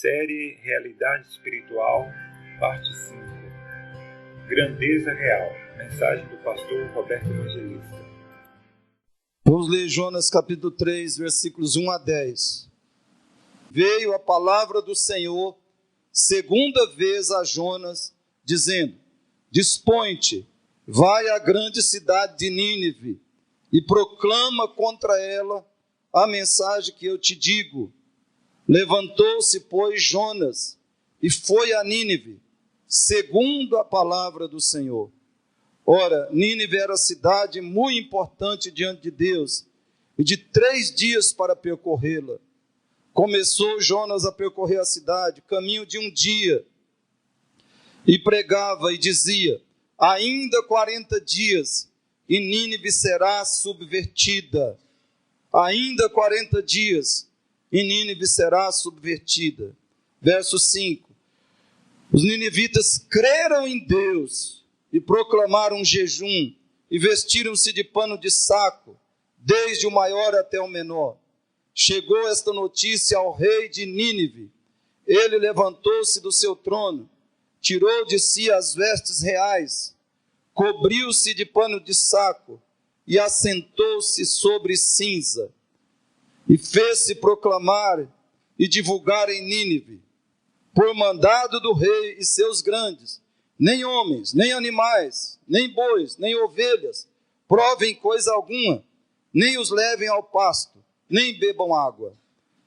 Série Realidade Espiritual, parte 5. Grandeza Real. Mensagem do pastor Roberto Evangelista. Vamos ler Jonas capítulo 3, versículos 1 a 10. Veio a palavra do Senhor segunda vez a Jonas, dizendo: Dispõe-te, vai à grande cidade de Nínive e proclama contra ela a mensagem que eu te digo. Levantou-se, pois, Jonas e foi a Nínive, segundo a palavra do Senhor. Ora, Nínive era cidade muito importante diante de Deus, e de 3 dias para percorrê-la. Começou Jonas a percorrer a cidade, caminho de 1 dia, e pregava e dizia: ainda 40 dias, e Nínive será subvertida. Ainda 40 dias, e Nínive será subvertida. Verso 5. Os ninivitas creram em Deus e proclamaram jejum e vestiram-se de pano de saco, desde o maior até o menor. Chegou esta notícia ao rei de Nínive. Ele levantou-se do seu trono, tirou de si as vestes reais, cobriu-se de pano de saco e assentou-se sobre cinza. E fez-se proclamar e divulgar em Nínive, por mandado do rei e seus grandes: nem homens, nem animais, nem bois, nem ovelhas provem coisa alguma, nem os levem ao pasto, nem bebam água.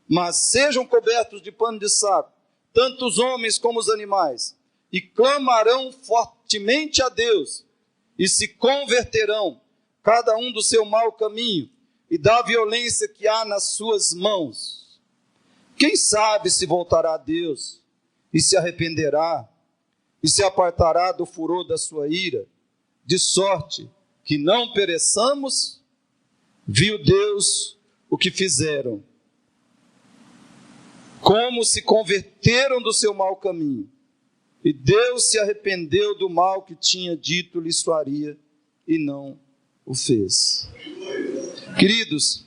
Mas sejam cobertos de pano de saco, tanto os homens como os animais, e clamarão fortemente a Deus, e se converterão, cada um do seu mau caminho, e da violência que há nas suas mãos. Quem sabe se voltará a Deus, e se arrependerá, e se apartará do furor da sua ira, de sorte que não pereçamos? Viu Deus o que fizeram, como se converteram do seu mau caminho, e Deus se arrependeu do mal que tinha dito lhes faria, e não o fez. Queridos,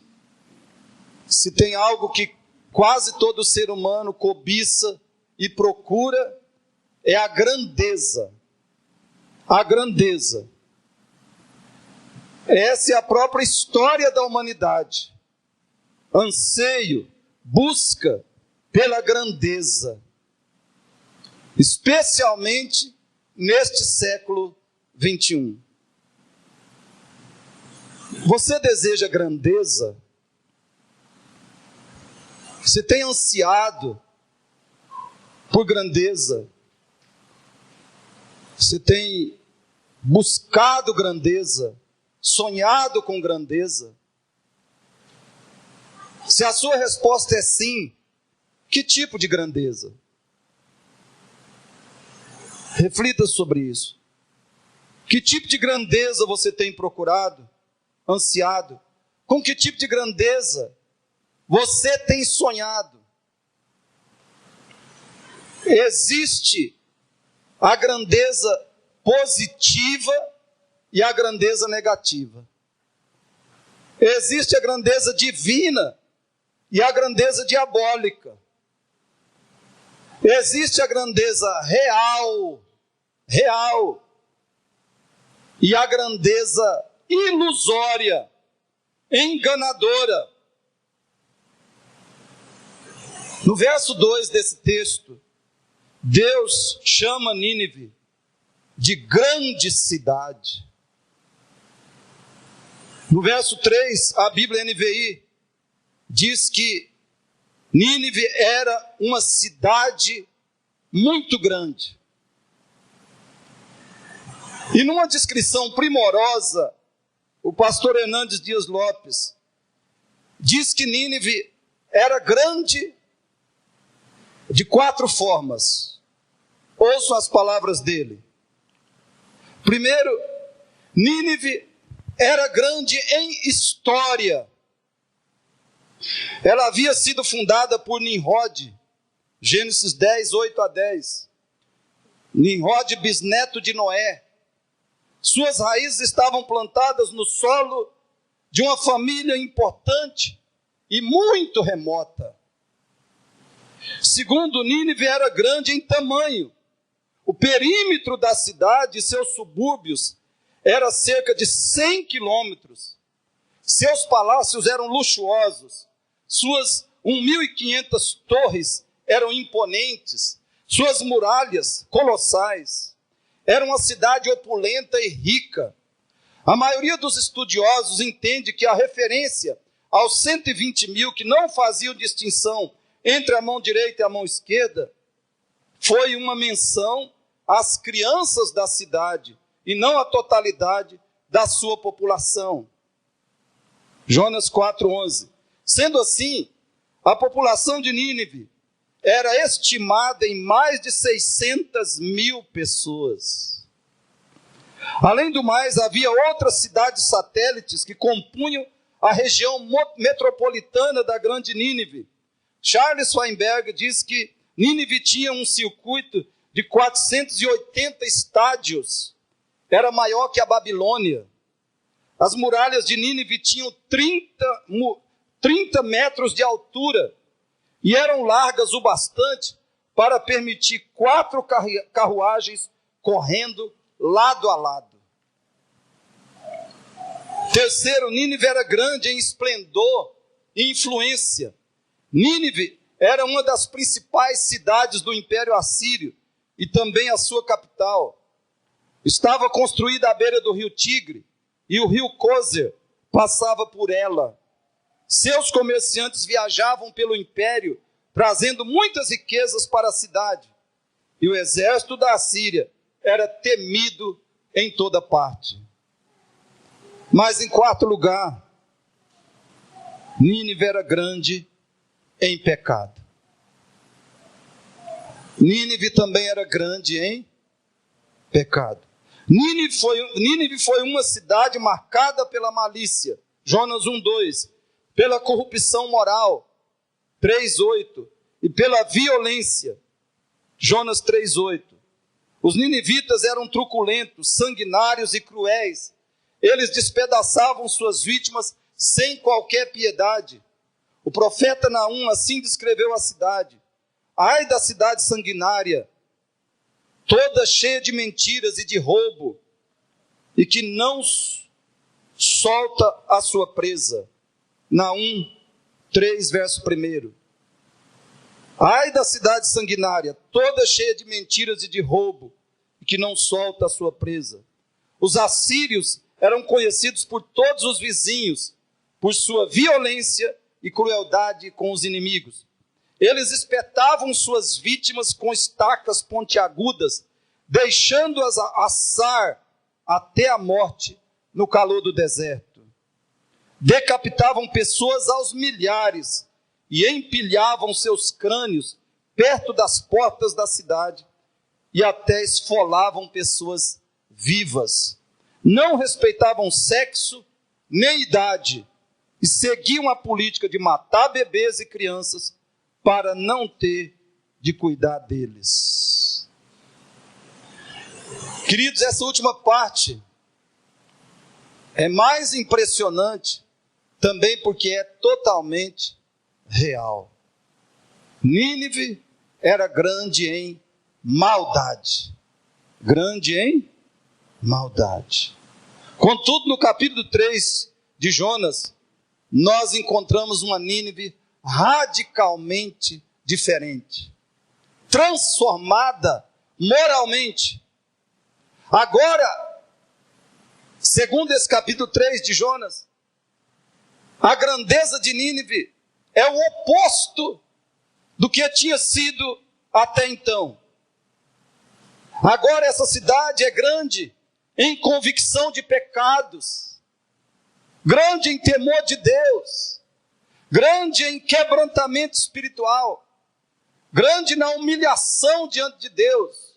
se tem algo que quase todo ser humano cobiça e procura, é a grandeza. A grandeza. Essa é a própria história da humanidade. Anseio, busca pela grandeza. Especialmente neste século 21. Você deseja grandeza? Você tem ansiado por grandeza? Você tem buscado grandeza? Sonhado com grandeza? Se a sua resposta é sim, que tipo de grandeza? Reflita sobre isso. Que tipo de grandeza você tem procurado, ansiado? Com que tipo de grandeza você tem sonhado? Existe a grandeza positiva e a grandeza negativa. Existe a grandeza divina e a grandeza diabólica. Existe a grandeza real, e a grandeza ilusória, enganadora. No verso 2 desse texto, Deus chama Nínive de grande cidade. No verso 3, a Bíblia NVI diz que Nínive era uma cidade muito grande. E numa descrição primorosa, o pastor Hernandes Dias Lopes diz que Nínive era grande de 4 formas. Ouçam as palavras dele. Primeiro, Nínive era grande em história. Ela havia sido fundada por Nimrod, Gênesis 10, 8 a 10. Nimrod, bisneto de Noé. Suas raízes estavam plantadas no solo de uma família importante e muito remota. Segundo, Nínive era grande em tamanho. O perímetro da cidade e seus subúrbios era cerca de 100 quilômetros. Seus palácios eram luxuosos. Suas 1.500 torres eram imponentes. Suas muralhas colossais. Era uma cidade opulenta e rica. A maioria dos estudiosos entende que a referência aos 120 mil que não faziam distinção entre a mão direita e a mão esquerda foi uma menção às crianças da cidade e não à totalidade da sua população. Jonas 4:11. Sendo assim, a população de Nínive era estimada em mais de 600 mil pessoas. Além do mais, havia outras cidades satélites que compunham a região metropolitana da grande Nínive. Charles Feinberg diz que Nínive tinha um circuito de 480 estádios. Era maior que a Babilônia. As muralhas de Nínive tinham 30 metros de altura e eram largas o bastante para permitir 4 carruagens correndo lado a lado. Terceiro, Nínive era grande em esplendor e influência. Nínive era uma das principais cidades do Império Assírio e também a sua capital. Estava construída à beira do rio Tigre e o rio Cózer passava por ela. Seus comerciantes viajavam pelo império, trazendo muitas riquezas para a cidade. E o exército da Assíria era temido em toda parte. Mas em quarto lugar, Nínive era grande em pecado. Nínive também era grande em pecado. Nínive foi uma cidade marcada pela malícia, Jonas 1:2, pela corrupção moral, 3:8, e pela violência, Jonas 3:8. Os ninivitas eram truculentos, sanguinários e cruéis. Eles despedaçavam suas vítimas sem qualquer piedade. O profeta Naum assim descreveu a cidade: ai da cidade sanguinária, toda cheia de mentiras e de roubo, e que não solta a sua presa. Naum 3, verso 1. Ai da cidade sanguinária, toda cheia de mentiras e de roubo, e que não solta a sua presa. Os assírios eram conhecidos por todos os vizinhos, por sua violência e crueldade com os inimigos. Eles espetavam suas vítimas com estacas pontiagudas, deixando-as assar até a morte no calor do deserto. Decapitavam pessoas aos milhares e empilhavam seus crânios perto das portas da cidade e até esfolavam pessoas vivas. Não respeitavam sexo nem idade e seguiam a política de matar bebês e crianças para não ter de cuidar deles. Queridos, essa última parte é mais impressionante também porque é totalmente real. Nínive era grande em maldade. Grande em maldade. Contudo, no capítulo 3 de Jonas, nós encontramos uma Nínive radicalmente diferente, transformada moralmente. Agora, segundo esse capítulo 3 de Jonas, a grandeza de Nínive é o oposto do que tinha sido até então. Agora essa cidade é grande em convicção de pecados, grande em temor de Deus, grande em quebrantamento espiritual, grande na humilhação diante de Deus.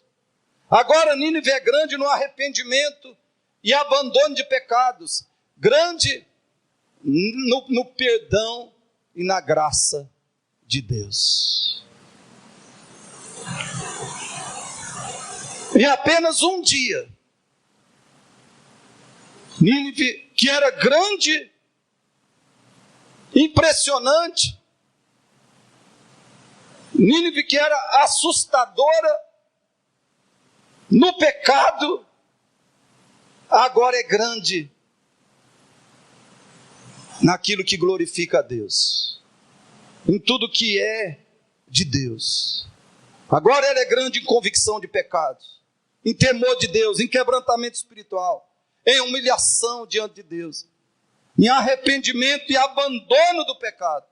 Agora Nínive é grande no arrependimento e abandono de pecados, grande no perdão e na graça de Deus. Em apenas um dia, Nínive, que era grande, impressionante, Nínive, que era assustadora no pecado, agora é grande naquilo que glorifica a Deus, em tudo que é de Deus. Agora ela é grande em convicção de pecados, em temor de Deus, em quebrantamento espiritual, em humilhação diante de Deus, em arrependimento e abandono do pecado.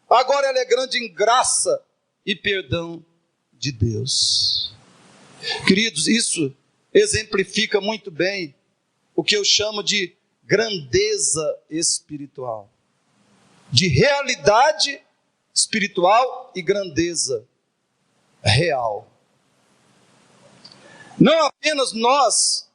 Agora ela é grande em graça e perdão de Deus. Queridos, isso exemplifica muito bem o que eu chamo de grandeza espiritual, de realidade espiritual e grandeza real. Não apenas nós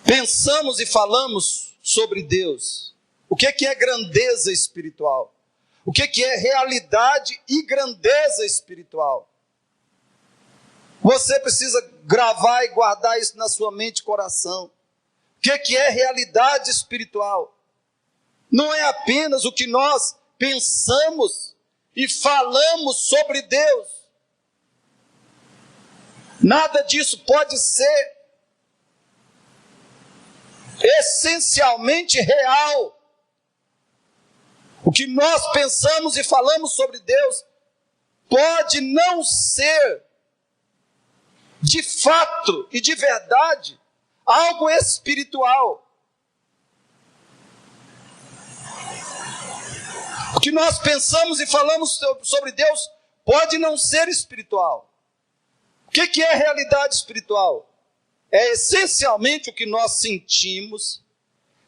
pensamos e falamos sobre Deus. O que é grandeza espiritual? O que é realidade e grandeza espiritual? Você precisa gravar e guardar isso na sua mente e coração. O que é realidade espiritual? Não é apenas o que nós pensamos e falamos sobre Deus. Nada disso pode ser essencialmente real. O que nós pensamos e falamos sobre Deus pode não ser, de fato e de verdade, algo espiritual. O que nós pensamos e falamos sobre Deus pode não ser espiritual. O que é realidade espiritual? É essencialmente o que nós sentimos,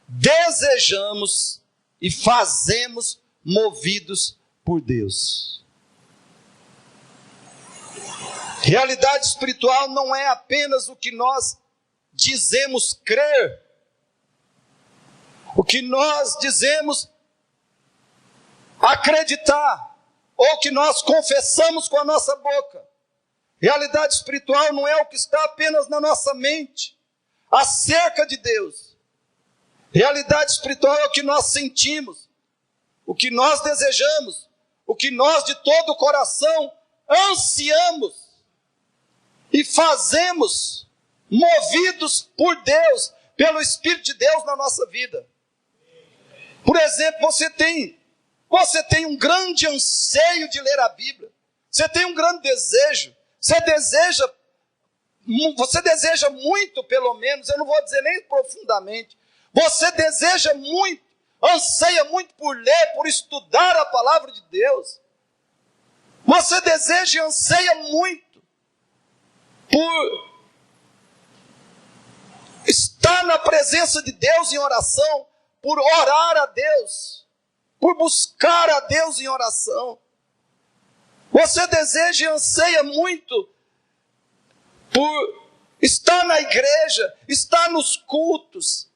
desejamos e fazemos movidos por Deus. Realidade espiritual não é apenas o que nós dizemos crer, o que nós dizemos acreditar, ou que nós confessamos com a nossa boca. Realidade espiritual não é o que está apenas na nossa mente, acerca de Deus. Realidade espiritual é o que nós sentimos, o que nós desejamos, o que nós de todo o coração ansiamos e fazemos, movidos por Deus, pelo Espírito de Deus na nossa vida. Por exemplo, você tem um grande anseio de ler a Bíblia, você tem um grande desejo, você deseja muito, pelo menos, eu não vou dizer nem profundamente, você deseja muito, anseia muito por ler, por estudar a palavra de Deus. Você deseja e anseia muito por estar na presença de Deus em oração, por orar a Deus, por buscar a Deus em oração. Você deseja e anseia muito por estar na igreja, estar nos cultos,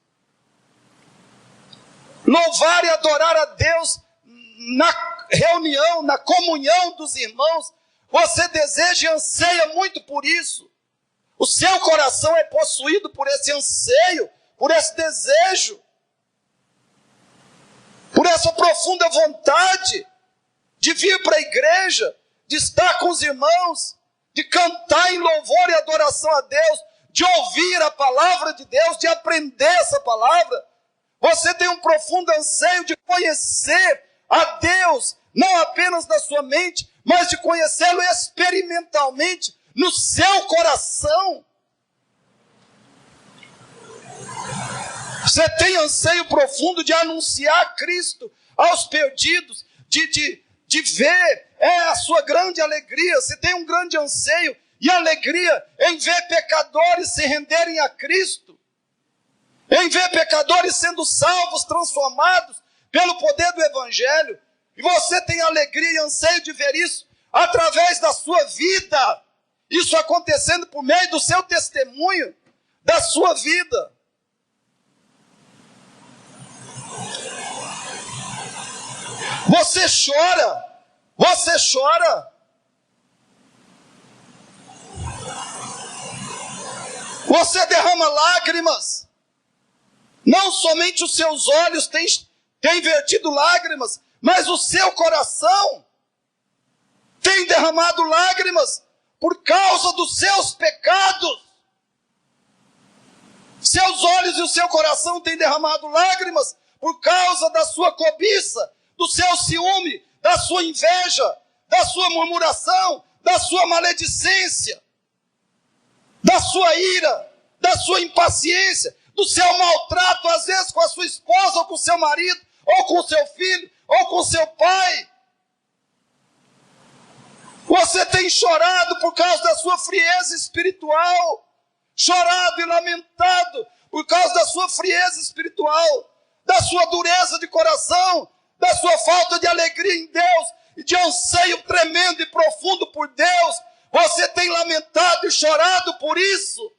louvar e adorar a Deus na reunião, na comunhão dos irmãos. Você deseja e anseia muito por isso. O seu coração é possuído por esse anseio, por esse desejo, por essa profunda vontade de vir para a igreja, de estar com os irmãos, de cantar em louvor e adoração a Deus, de ouvir a palavra de Deus, de aprender essa palavra. Você tem um profundo anseio de conhecer a Deus, não apenas na sua mente, mas de conhecê-lo experimentalmente no seu coração. Você tem anseio profundo de anunciar Cristo aos perdidos, de ver a sua grande alegria. Você tem um grande anseio e alegria em ver pecadores se renderem a Cristo, em ver pecadores sendo salvos, transformados pelo poder do Evangelho. E você tem alegria e anseio de ver isso através da sua vida, isso acontecendo por meio do seu testemunho, da sua vida. Você chora. Você derrama lágrimas. Não somente os seus olhos têm vertido lágrimas, mas o seu coração. tem derramado lágrimas por causa dos seus pecados. Seus olhos e o seu coração têm derramado lágrimas por causa da sua cobiça, do seu ciúme, da sua inveja, da sua murmuração, da sua maledicência, da sua ira, da sua impaciência, do seu maltrato, às vezes com a sua esposa, ou com o seu marido, ou com o seu filho, ou com o seu pai. Você tem chorado por causa da sua frieza espiritual, chorado e lamentado por causa da sua frieza espiritual, da sua dureza de coração, da sua falta de alegria em Deus e de anseio tremendo e profundo por Deus. Você tem lamentado e chorado por isso.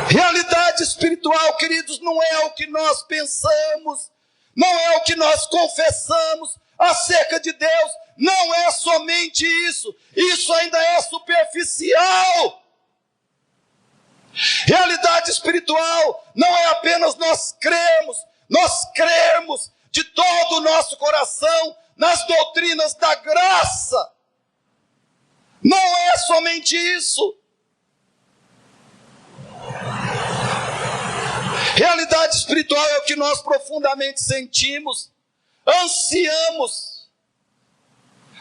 Realidade espiritual, queridos, não é o que nós pensamos, não é o que nós confessamos acerca de Deus, não é somente isso, isso ainda é superficial. Realidade espiritual não é apenas nós crermos de todo o nosso coração nas doutrinas da graça, não é somente isso. Realidade espiritual é o que nós profundamente sentimos, ansiamos,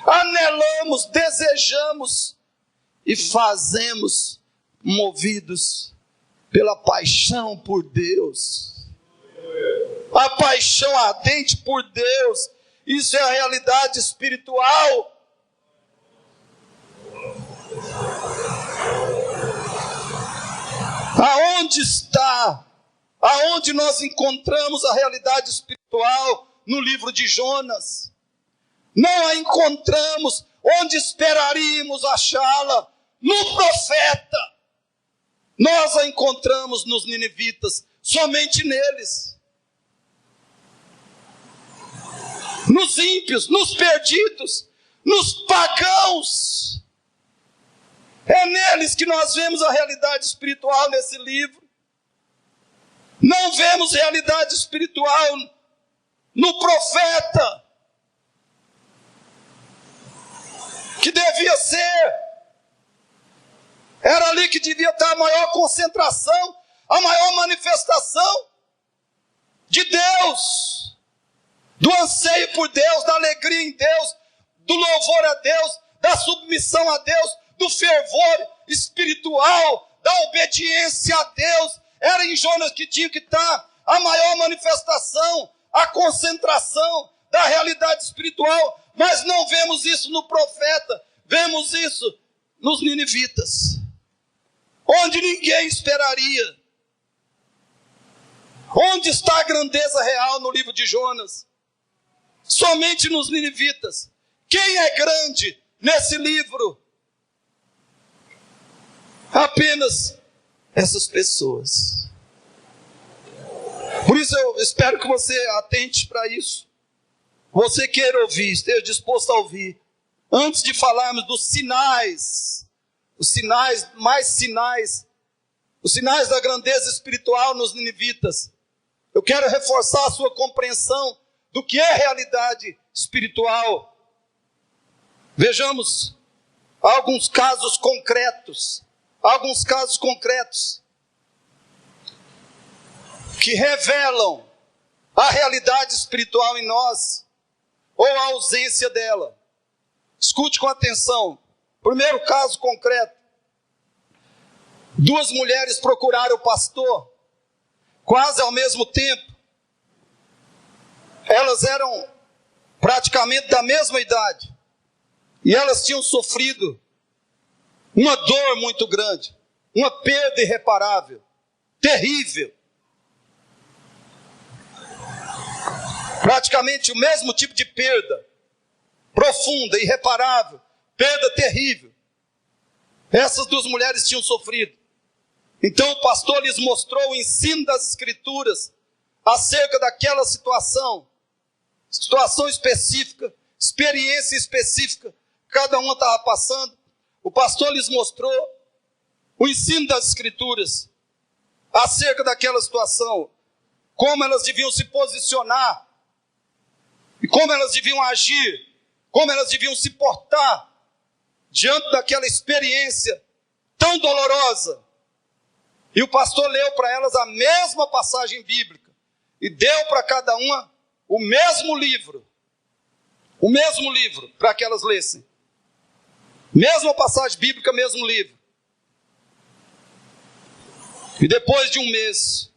anelamos, desejamos e fazemos movidos pela paixão por Deus. A paixão ardente por Deus, isso é a realidade espiritual. Aonde nós encontramos a realidade espiritual? No livro de Jonas. Não a encontramos onde esperaríamos achá-la, no profeta. Nós a encontramos nos ninivitas, somente neles. Nos ímpios, nos perdidos, nos pagãos. É neles que nós vemos a realidade espiritual nesse livro. Não vemos realidade espiritual no profeta, que devia ser, era ali que devia estar a maior concentração, a maior manifestação de Deus, do anseio por Deus, da alegria em Deus, do louvor a Deus, da submissão a Deus, do fervor espiritual, da obediência a Deus. Era em Jonas que tinha que estar a maior manifestação, a concentração da realidade espiritual. Mas não vemos isso no profeta, vemos isso nos ninivitas, onde ninguém esperaria. Onde está a grandeza real no livro de Jonas? Somente nos ninivitas. Quem é grande nesse livro? Apenas essas pessoas. Por isso eu espero que você atente para isso. Você queira ouvir, esteja disposto a ouvir. Antes de falarmos dos sinais, os sinais da grandeza espiritual nos ninivitas, eu quero reforçar a sua compreensão do que é realidade espiritual. Vejamos alguns casos concretos que revelam a realidade espiritual em nós, ou a ausência dela. Escute com atenção. Primeiro caso concreto. 2 mulheres procuraram o pastor, quase ao mesmo tempo. Elas eram praticamente da mesma idade, e elas tinham sofrido uma dor muito grande, uma perda irreparável, terrível. Praticamente o mesmo tipo de perda, profunda, irreparável, perda terrível. Essas 2 mulheres tinham sofrido. Então o pastor lhes mostrou o ensino das Escrituras acerca daquela situação específica, experiência específica, cada uma estava passando. O pastor lhes mostrou o ensino das Escrituras acerca daquela situação. como elas deviam se posicionar, e como elas deviam agir, como elas deviam se portar diante daquela experiência tão dolorosa. E o pastor leu para elas a mesma passagem bíblica e deu para cada uma o mesmo livro para que elas lessem. Mesma passagem bíblica, mesmo livro. E depois de um mês,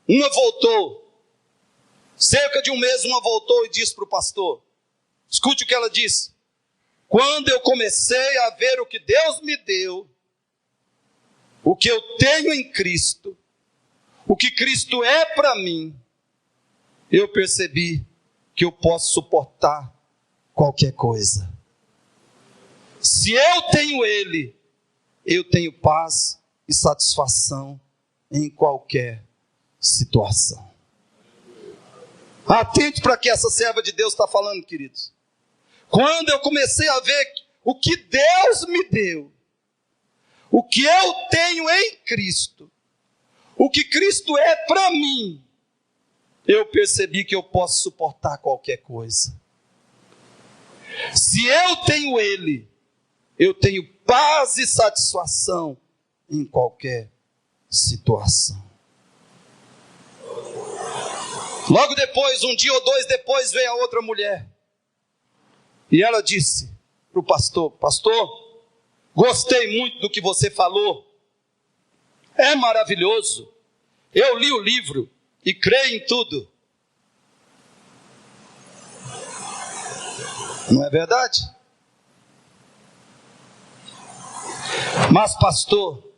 uma voltou. Cerca de um mês, uma voltou e disse para o pastor, escute o que ela disse: quando eu comecei a ver o que Deus me deu, o que eu tenho em Cristo, o que Cristo é para mim, eu percebi que eu posso suportar qualquer coisa. Se eu tenho Ele, eu tenho paz e satisfação em qualquer situação. Atente para que essa serva de Deus está falando, queridos. Quando eu comecei a ver o que Deus me deu, o que eu tenho em Cristo, o que Cristo é para mim, eu percebi que eu posso suportar qualquer coisa. Se eu tenho Ele, eu tenho paz e satisfação em qualquer situação. Logo depois, um dia ou dois depois, veio a outra mulher. E ela disse para o pastor: pastor, gostei muito do que você falou. É maravilhoso. Eu li o livro e creio em tudo. Não é verdade? Mas pastor,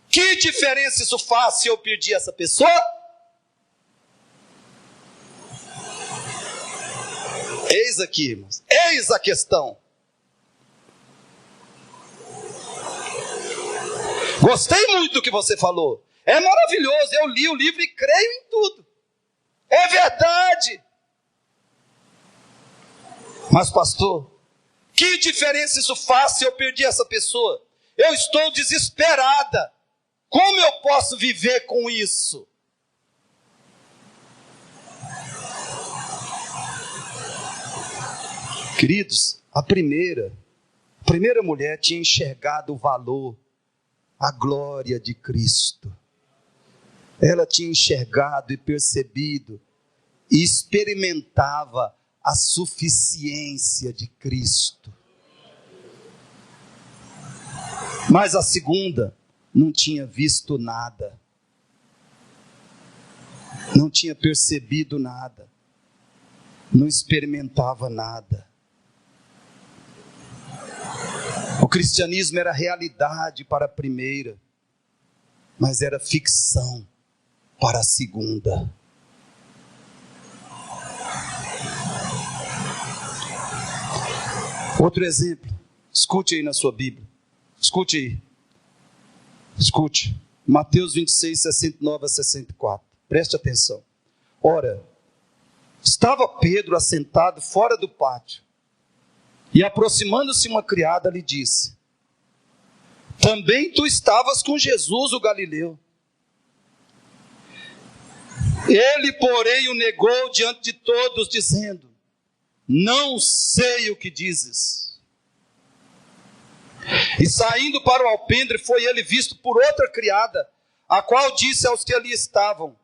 que diferença isso faz se eu perder essa pessoa? Eis aqui, irmãos, eis a questão. Gostei muito do que você falou. É maravilhoso, eu li o livro e creio em tudo. É verdade. Mas pastor, que diferença isso faz se eu perder essa pessoa? Eu estou desesperada. Como eu posso viver com isso? Queridos, a primeira mulher tinha enxergado o valor, a glória de Cristo. Ela tinha enxergado e percebido e experimentava a suficiência de Cristo. Mas a segunda não tinha visto nada, não tinha percebido nada, não experimentava nada. O cristianismo era realidade para a primeira, mas era ficção para a segunda. Outro exemplo, escute aí na sua Bíblia, escute aí, escute, Mateus 26, 69 a 64, preste atenção. Ora, estava Pedro assentado fora do pátio, e aproximando-se uma criada lhe disse: também tu estavas com Jesus o Galileu. Ele, porém, o negou diante de todos, dizendo: não sei o que dizes. E saindo para o alpendre, foi ele visto por outra criada, a qual disse aos que ali estavam: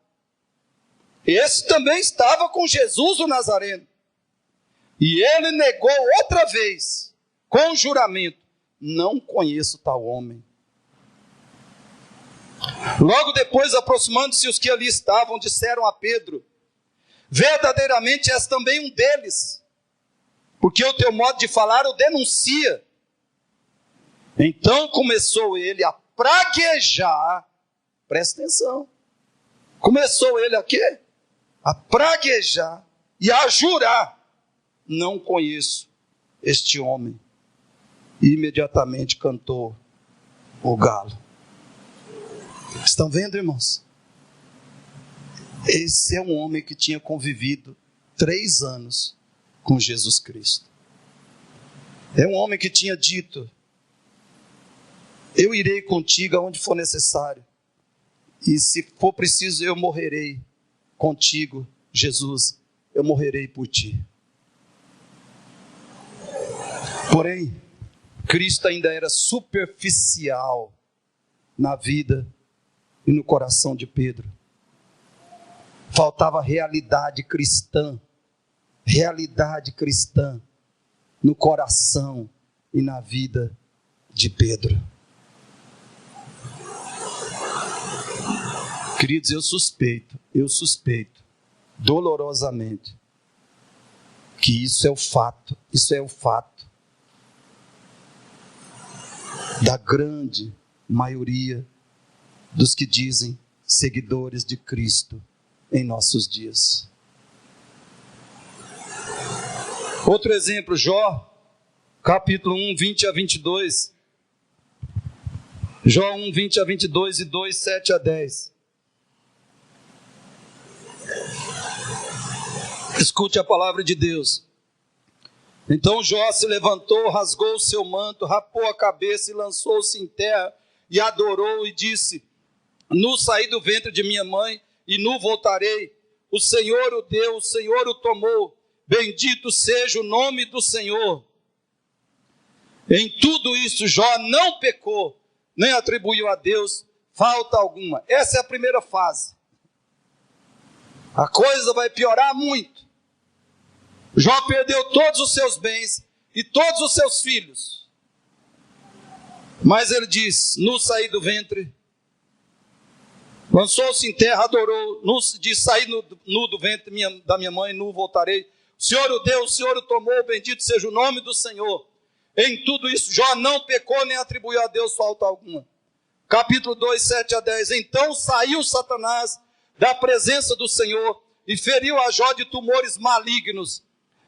esse também estava com Jesus o Nazareno. E ele negou outra vez, com juramento: não conheço tal homem. Logo depois, aproximando-se os que ali estavam, disseram a Pedro: verdadeiramente és também um deles, porque o teu modo de falar o denuncia. Então começou ele a praguejar, presta atenção, começou ele a quê? A praguejar e a jurar: não conheço este homem. E imediatamente cantou o galo. Estão vendo, irmãos? Esse é um homem que tinha convivido 3 anos com Jesus Cristo. É um homem que tinha dito: eu irei contigo aonde for necessário, e se for preciso eu morrerei contigo, Jesus, eu morrerei por ti. Porém, Cristo ainda era superficial na vida e no coração de Pedro. Faltava realidade cristã no coração e na vida de Pedro. Queridos, eu suspeito, dolorosamente, que isso é o fato da grande maioria dos que dizem seguidores de Cristo em nossos dias. Outro exemplo, Jó, capítulo 1, 20 a 22. Jó 1, 20 a 22 e 2, 7 a 10. Escute a palavra de Deus. Então Jó se levantou, rasgou o seu manto, rapou a cabeça e lançou-se em terra e adorou e disse: Nu saí do ventre de minha mãe e nu voltarei. O Senhor o deu, o Senhor o tomou. Bendito seja o nome do Senhor. Em tudo isso Jó não pecou, nem atribuiu a Deus falta alguma. Essa é a primeira fase. A coisa vai piorar muito. Jó perdeu todos os seus bens e todos os seus filhos. Mas ele diz: Nu saí do ventre, lançou-se em terra, adorou, diz: Saí nu do ventre da minha mãe, nu voltarei. O Senhor o deu, o Senhor o tomou, bendito seja o nome do Senhor. Em tudo isso Jó não pecou, nem atribuiu a Deus falta alguma. Capítulo 2, 7 a 10. Então saiu Satanás da presença do Senhor e feriu a Jó de tumores malignos,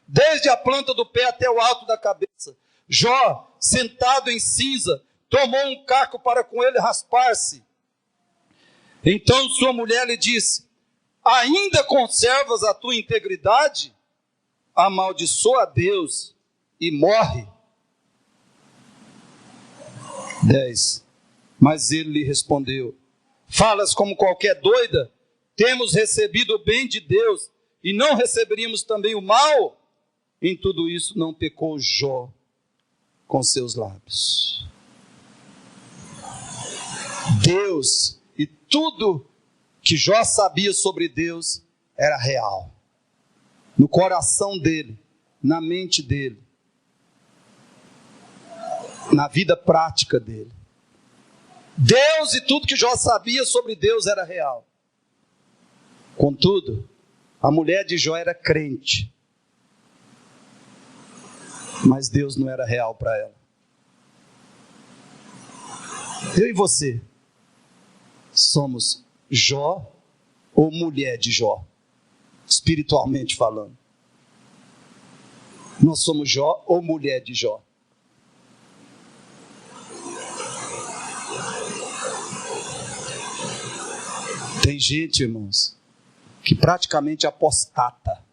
desde a planta do pé até o alto da cabeça. Jó, sentado em cinza, tomou um caco para com ele raspar-se. Então sua mulher lhe disse: Ainda conservas a tua integridade? Amaldiçoa a Deus e morre. 10. Mas ele lhe respondeu: Falas como qualquer doida? Temos recebido o bem de Deus e não receberíamos também o mal? Em tudo isso não pecou Jó com seus lábios. Deus e tudo que Jó sabia sobre Deus era real. No coração dele, na mente dele, na vida prática dele. Deus e tudo que Jó sabia sobre Deus era real. Contudo, a mulher de Jó era crente, mas Deus não era real para ela. Eu e você somos Jó ou mulher de Jó, espiritualmente falando. Nós somos Jó ou mulher de Jó. Tem gente, irmãos, que praticamente apostata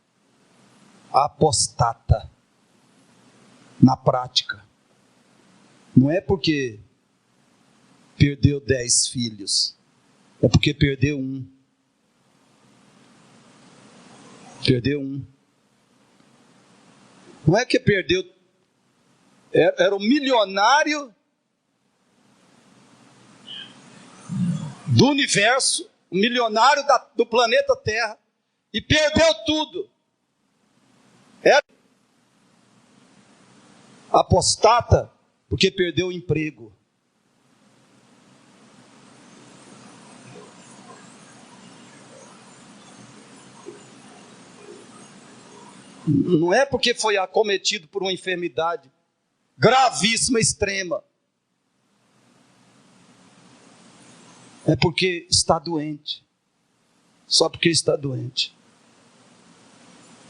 na prática. Não é porque perdeu 10 filhos, é porque perdeu um. Não é que perdeu, era o milionário do universo, o milionário do planeta Terra, e perdeu tudo. Era apostata porque perdeu o emprego. Não é porque foi acometido por uma enfermidade gravíssima, extrema. É porque está doente. Só porque está doente.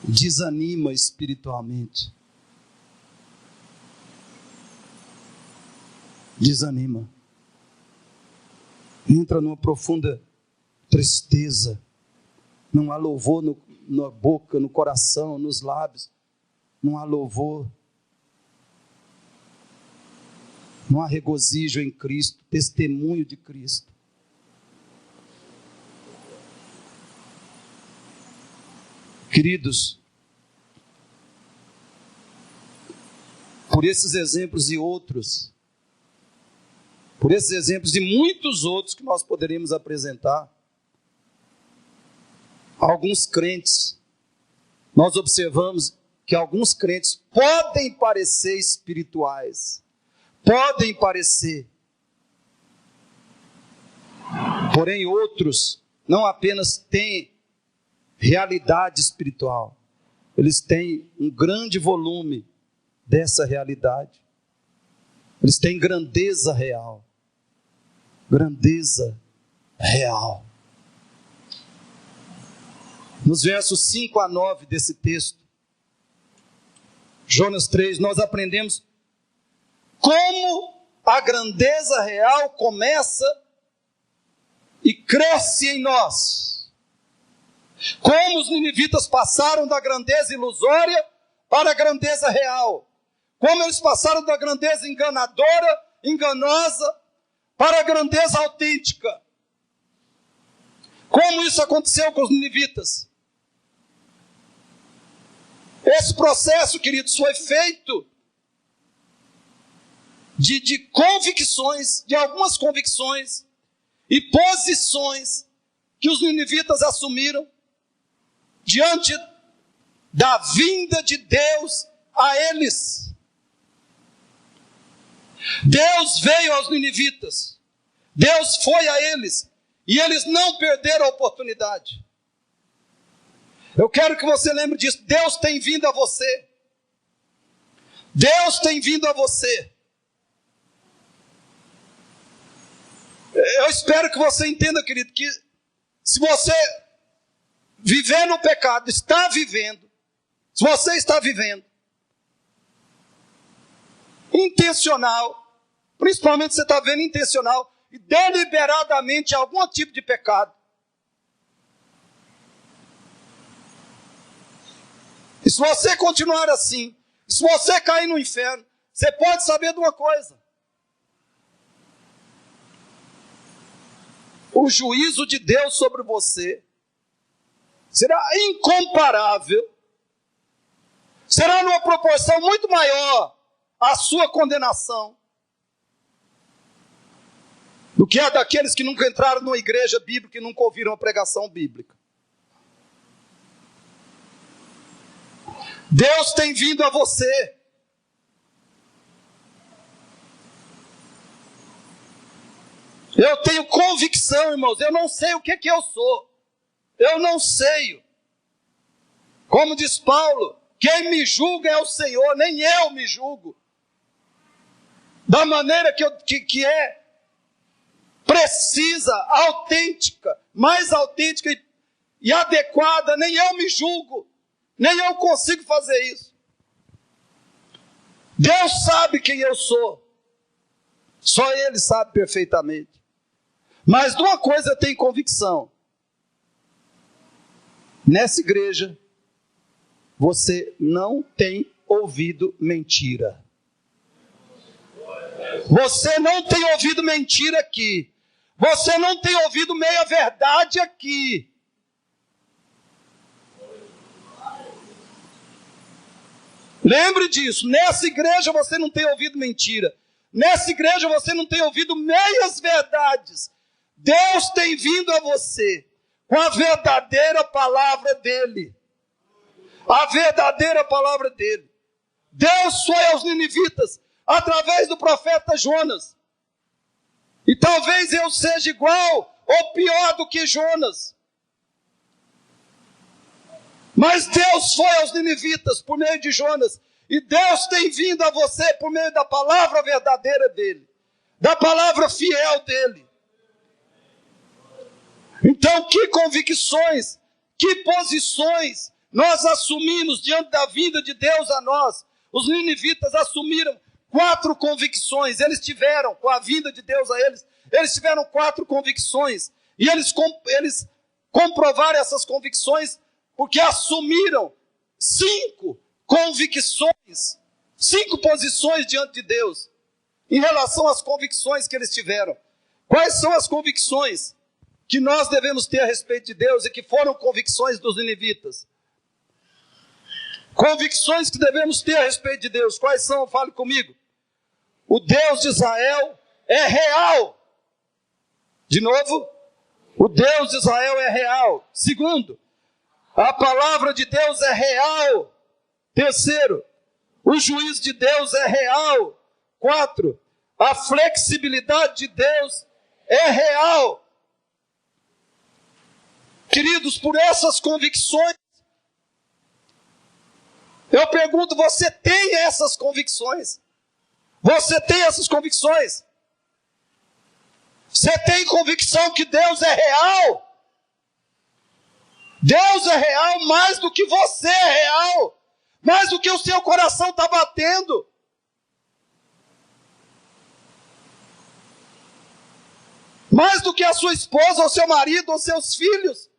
Desanima espiritualmente. Desanima. Entra numa profunda tristeza. Não há louvor na boca, no coração, nos lábios. Não há louvor. Não há regozijo em Cristo, testemunho de Cristo. Queridos, por esses exemplos e outros, por esses exemplos e muitos outros que nós poderíamos apresentar, alguns crentes, nós observamos que alguns crentes podem parecer espirituais, podem parecer, porém outros não apenas têm realidade espiritual, eles têm um grande volume dessa realidade. Eles têm grandeza real. Grandeza real. Nos versos 5 a 9 desse texto, Jonas 3, nós aprendemos como a grandeza real começa e cresce em nós. Como os ninivitas passaram da grandeza ilusória para a grandeza real. Como eles passaram da grandeza enganadora, enganosa, para a grandeza autêntica. Como isso aconteceu com os ninivitas? Esse processo, queridos, foi feito de convicções, de algumas convicções e posições que os ninivitas assumiram diante da vinda de Deus a eles. Deus veio aos ninivitas, Deus foi a eles, e eles não perderam a oportunidade. Eu quero que você lembre disso. Deus tem vindo a você. Deus tem vindo a você. Eu espero que você entenda, querido, que se você viver no pecado, está vivendo, se você está vivendo, intencional, principalmente você está vendo intencional e deliberadamente algum tipo de pecado, e se você continuar assim, se você cair no inferno, você pode saber de uma coisa: o juízo de Deus sobre você será incomparável, será numa proporção muito maior a sua condenação do que a daqueles que nunca entraram numa igreja bíblica e nunca ouviram a pregação bíblica. Deus tem vindo a você. Eu tenho convicção, irmãos, eu não sei o que eu sou. Eu não sei. Como diz Paulo, quem me julga é o Senhor, nem eu me julgo. Da maneira que é precisa, autêntica, mais autêntica e adequada, nem eu me julgo, nem eu consigo fazer isso. Deus sabe quem eu sou, só Ele sabe perfeitamente. Mas de uma coisa eu tenho convicção: nessa igreja você não tem ouvido mentira. Você não tem ouvido mentira aqui. Você não tem ouvido meia verdade aqui. Lembre disso. Nessa igreja você não tem ouvido mentira. Nessa igreja você não tem ouvido meias verdades. Deus tem vindo a você com a verdadeira palavra dele. A verdadeira palavra dele. Deus foi aos ninivitas através do profeta Jonas. E talvez eu seja igual ou pior do que Jonas. Mas Deus foi aos ninivitas por meio de Jonas. E Deus tem vindo a você por meio da palavra verdadeira dele. Da palavra fiel dele. Então, que convicções, que posições nós assumimos diante da vinda de Deus a nós. Os ninivitas assumiram 4 convicções. Eles tiveram, com a vinda de Deus a eles, eles tiveram 4 convicções. E eles comprovaram essas convicções porque assumiram 5 convicções, 5 posições diante de Deus, em relação às convicções que eles tiveram. Quais são as convicções que nós devemos ter a respeito de Deus e que foram convicções dos ninivitas? Convicções que devemos ter a respeito de Deus. Quais são? Fale comigo. O Deus de Israel é real. De novo, o Deus de Israel é real. Segundo, a palavra de Deus é real. Terceiro, o juízo de Deus é real. 4, a flexibilidade de Deus é real. Queridos, por essas convicções, eu pergunto, você tem essas convicções? Você tem essas convicções? Você tem convicção que Deus é real? Deus é real mais do que você é real. Mais do que o seu coração está batendo. Mais do que a sua esposa, ou seu marido, ou seus filhos.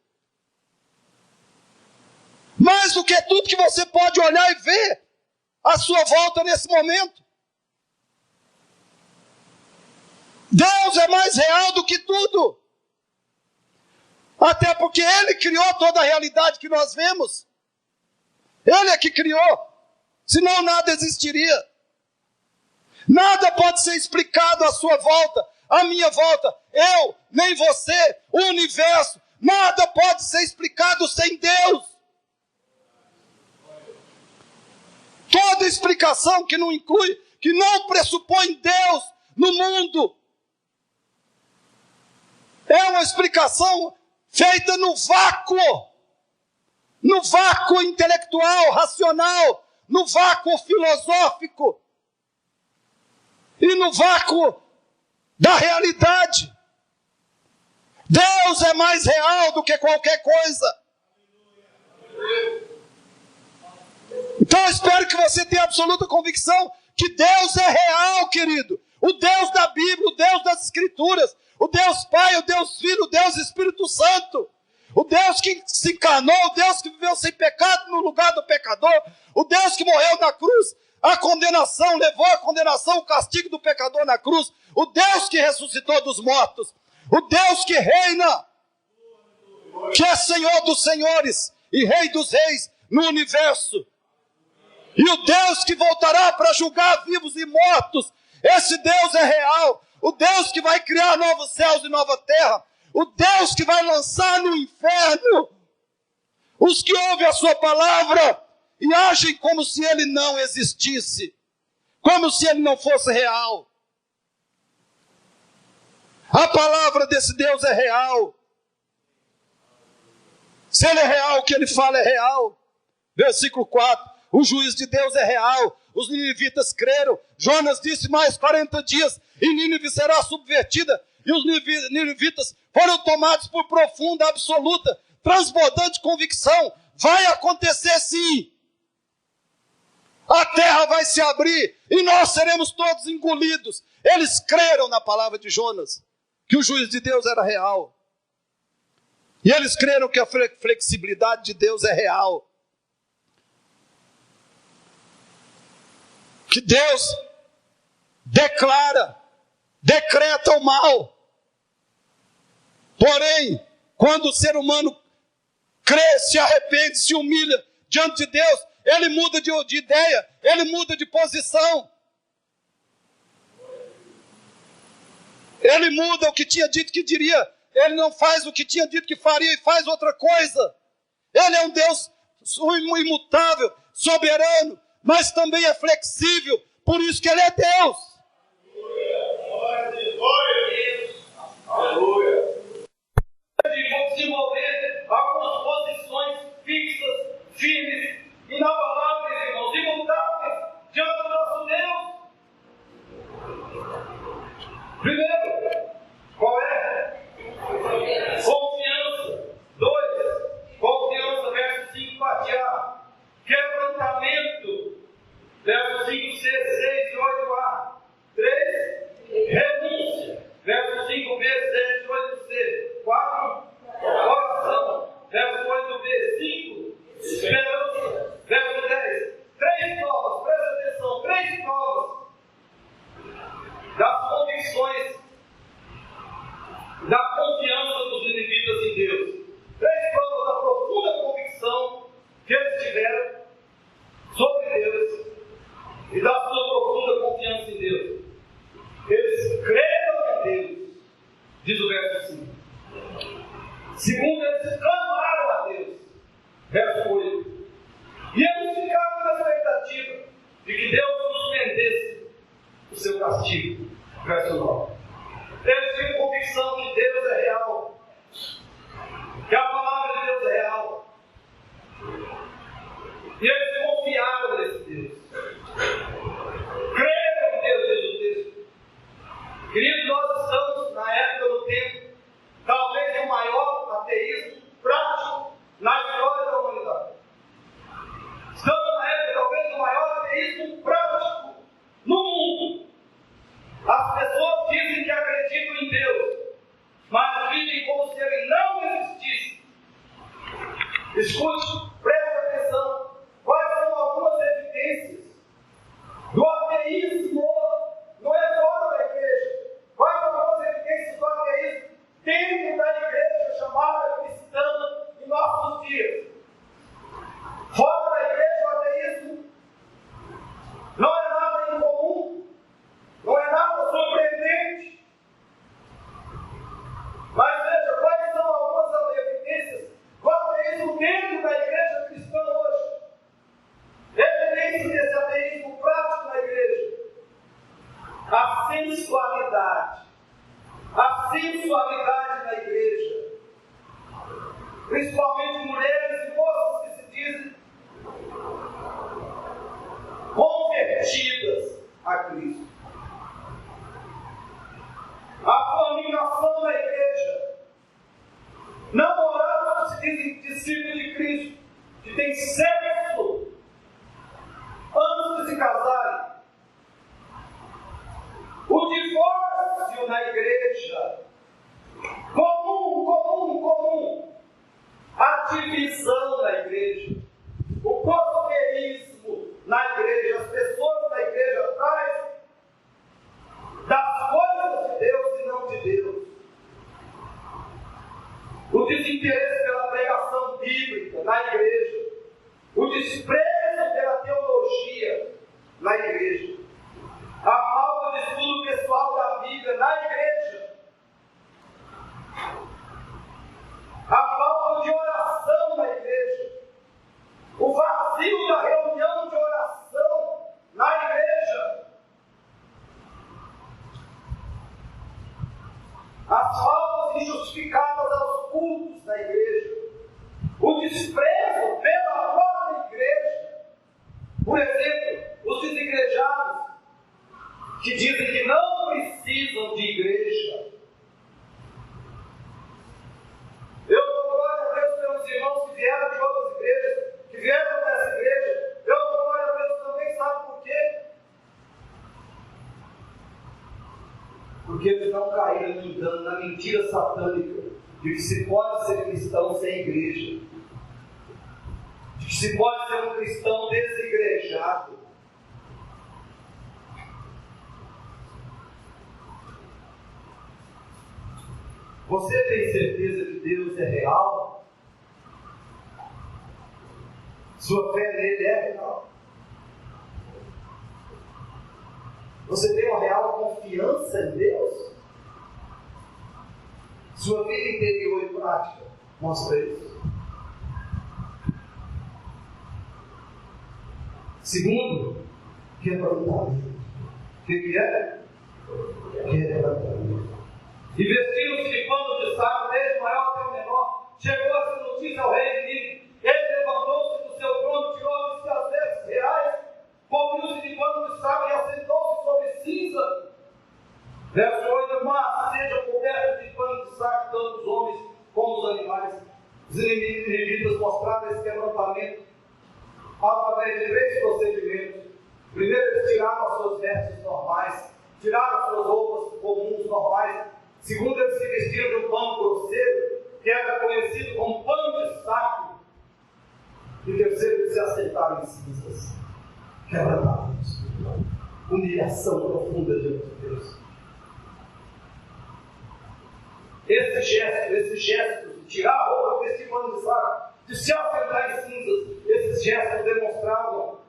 Mais do que tudo que você pode olhar e ver à sua volta nesse momento. Deus é mais real do que tudo. Até porque Ele criou toda a realidade que nós vemos. Ele é que criou. Senão nada existiria. Nada pode ser explicado à sua volta, à minha volta. Eu, nem você, o universo. Nada pode ser explicado sem Deus. Toda explicação que não inclui, que não pressupõe Deus no mundo, é uma explicação feita no vácuo intelectual, racional, no vácuo filosófico e no vácuo da realidade. Deus é mais real do que qualquer coisa. Então eu espero que você tenha absoluta convicção que Deus é real, querido. O Deus da Bíblia, o Deus das Escrituras, o Deus Pai, o Deus Filho, o Deus Espírito Santo. O Deus que se encarnou, o Deus que viveu sem pecado no lugar do pecador, o Deus que morreu na cruz, a condenação, levou a condenação, o castigo do pecador na cruz, o Deus que ressuscitou dos mortos, o Deus que reina, que é Senhor dos senhores e Rei dos reis no universo. E o Deus que voltará para julgar vivos e mortos, esse Deus é real. O Deus que vai criar novos céus e nova terra. O Deus que vai lançar no inferno os que ouvem a sua palavra e agem como se ele não existisse. Como se ele não fosse real. A palavra desse Deus é real. Se ele é real, o que ele fala é real. Versículo 4. O juízo de Deus é real. Os ninivitas creram. Jonas disse mais 40 dias e Nínive será subvertida. E os ninivitas foram tomados por profunda, absoluta, transbordante convicção. Vai acontecer sim. A terra vai se abrir e nós seremos todos engolidos. Eles creram na palavra de Jonas, que o juízo de Deus era real. E eles creram que a flexibilidade de Deus é real. Que Deus decreta o mal. Porém, quando o ser humano crê, se arrepende, se humilha diante de Deus, ele muda de ideia, ele muda de posição. Ele muda o que tinha dito que diria. Ele não faz o que tinha dito que faria e faz outra coisa. Ele é um Deus imutável, soberano, mas também é flexível, por isso que ele é Deus. Aleluia. Vão desenvolver algumas posições fixas, firmes, inabaláveis, irmãos, imutáveis, diante do nosso Deus. Primeiro, qual é? Confiança. 2, confiança, verso 5, fatiar. Quebrantamento, verso 5, C, 6 e 8a. 3, renúncia, verso 5b, 7, 8c. 4, oração, verso 8b. 5, esperança, E eles confiaram nesse Deus. Creram em Deus, diz o texto. Queridos, nós estamos na época do tempo, talvez o maior ateísmo prático na história da humanidade. Estamos na época, talvez, do maior ateísmo prático no mundo. As pessoas dizem que acreditam em Deus, mas vivem como se ele não existisse. Escute, preste atenção. Quais são algumas evidências do ateísmo? Não é fora da igreja. Quais são algumas evidências do ateísmo dentro da igreja chamada cristã em nossos dias? Fora da igreja, o ateísmo não é nada incomum, não é nada surpreendente. Mas veja, quais são algumas evidências do ateísmo dentro da igreja cristã hoje? Evidências desse ateísmo prático na igreja. A sensualidade. A sensualidade na igreja. Principalmente mulheres e moças que se dizem convertidas a Cristo. A fornicação na igreja. Namorados que se dizem discípulos de Cristo, que têm sexo antes de se casarem. O divórcio na igreja. Comum. A divisão na igreja. O costueirismo na igreja. As pessoas na igreja atrás das coisas de Deus e não de Deus. O desinteresse pela pregação bíblica na igreja. O desprezo pela teologia na igreja. A falta de estudo pessoal da Bíblia na igreja. A falta de oração na igreja. O vazio da reunião de oração na igreja. As faltas injustificadas aos cultos da igreja. O desprezo pela própria igreja. Por exemplo, os desigrejados que dizem que não precisam de igreja. Eu dou glória a Deus pelos irmãos que vieram de outras igrejas, que vieram dessa igreja. Eu dou glória a Deus também, sabe por quê? Porque eles não caíram no engano, na mentira satânica de que se pode ser cristão sem igreja, de que se pode ser um cristão desigrejado. Você tem certeza que Deus é real? Sua fé nele é real? Você tem uma real confiança em Deus? Sua vida interior e prática mostra isso. Segundo, quebrantamento. O que é? Quebrantamento. E vestiram-se de pano de saco, desde o maior até o menor. Chegou essa notícia ao rei de Nínive. Ele levantou-se do seu trono, tirou-se as vestes reais, cobriu-se de pano de saco e assentou-se sobre cinza. Verso 8: mas sejam cobertos de pano de saco tanto os homens como os animais. Os ninivitas mostraram esse quebrantamento através de 3 procedimentos. Primeiro, eles tiraram as suas vestes normais, tiraram as suas roupas comuns normais. Segundo, eles se vestiram de um pano grosseiro, que era conhecido como pano de saco. E terceiro, eles se assentaram em cinzas, quebrantados. Humilhação profunda diante de Deus. Esse gesto de tirar a roupa, vestir pano de saco, de se assentar em cinzas, esses gestos demonstravam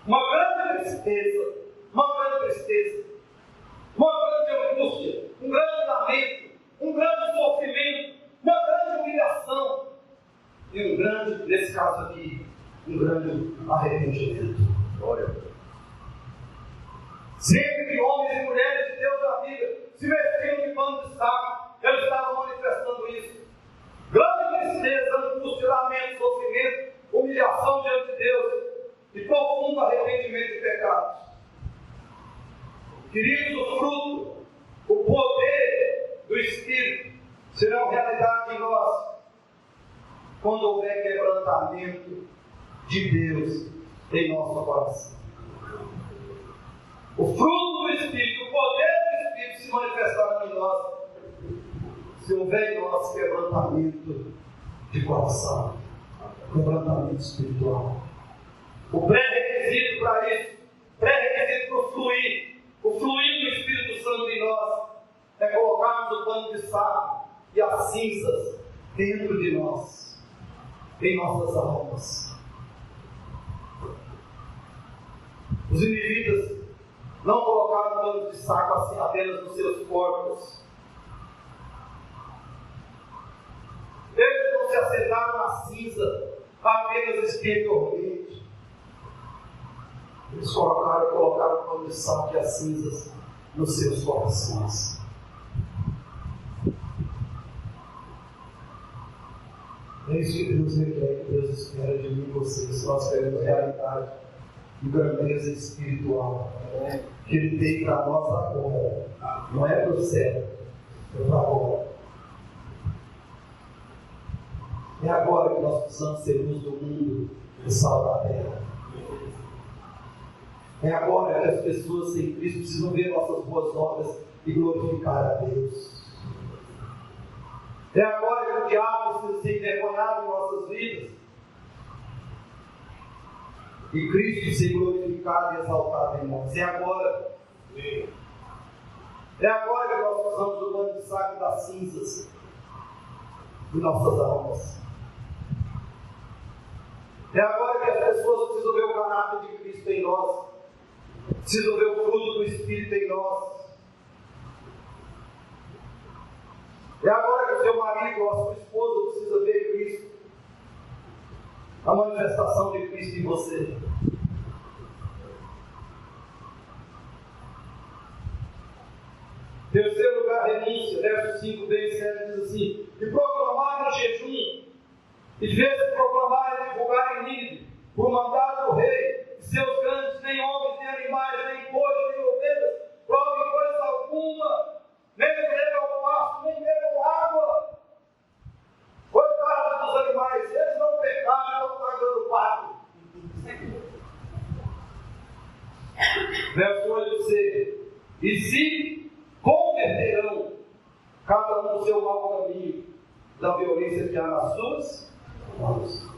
uma grande tristeza, uma grande angústia, um grande lamento, um grande sofrimento, uma grande humilhação e um grande, nesse caso aqui, um grande arrependimento. Glória a Deus. Sempre que homens e mulheres de Deus da Bíblia se vestiam de pano de saco, eles estavam manifestando isso. Grande tristeza, angústia, lamento, sofrimento, humilhação profundo arrependimento de pecados. Queridos, o fruto, o poder do Espírito serão realidade em nós quando houver quebrantamento de Deus em nosso coração. O fruto do Espírito, o poder do Espírito se manifestará em nós se houver em nós quebrantamento de coração, quebrantamento espiritual. O pré-requisito para isso, pré-requisito para o fluir do Espírito Santo em nós, é colocarmos o pano de saco e as cinzas dentro de nós, em nossas almas. Os ninivitas não colocaram pano de saco assim apenas nos seus corpos. Eles não se assentaram na cinza apenas exteriormente. Eles colocaram o pano de saco e as cinzas nos seus corações. É isso que Deus requer, que Deus espera de mim e vocês. Nós queremos realidade de grandeza espiritual que Ele tem para nós agora. Não é para o céu, é para agora. É agora que nós precisamos ser luz do mundo e sal da terra. É agora que as pessoas sem Cristo precisam ver nossas boas obras e glorificar a Deus. É agora que o diabo precisa ser envergonhado em nossas vidas e Cristo ser glorificado e exaltado em nós. É agora. É agora que nós precisamos do pano de saco das cinzas de nossas almas. É agora que as pessoas precisam ver o caráter de Cristo em nós, precisam ver o fruto do Espírito em nós. É agora que o seu marido ou a sua esposa precisa ver Cristo, a manifestação de Cristo em você. Terceiro lugar, renúncia, verso 5, bem 7, diz assim: e proclamaram jejum, e fez proclamar e divulgar em Nínive, por mandado do rei, e seus grandes, nem homens, nem animais, nem bois, nem ovelhas, provem coisa alguma, nem bebam ao pasto, nem bebam água. Coitados dos animais, eles não pecaram, estão pagando pago. Verso 8 diz: e se converterão, cada um do seu mau caminho, da violência que há nas suas mãos.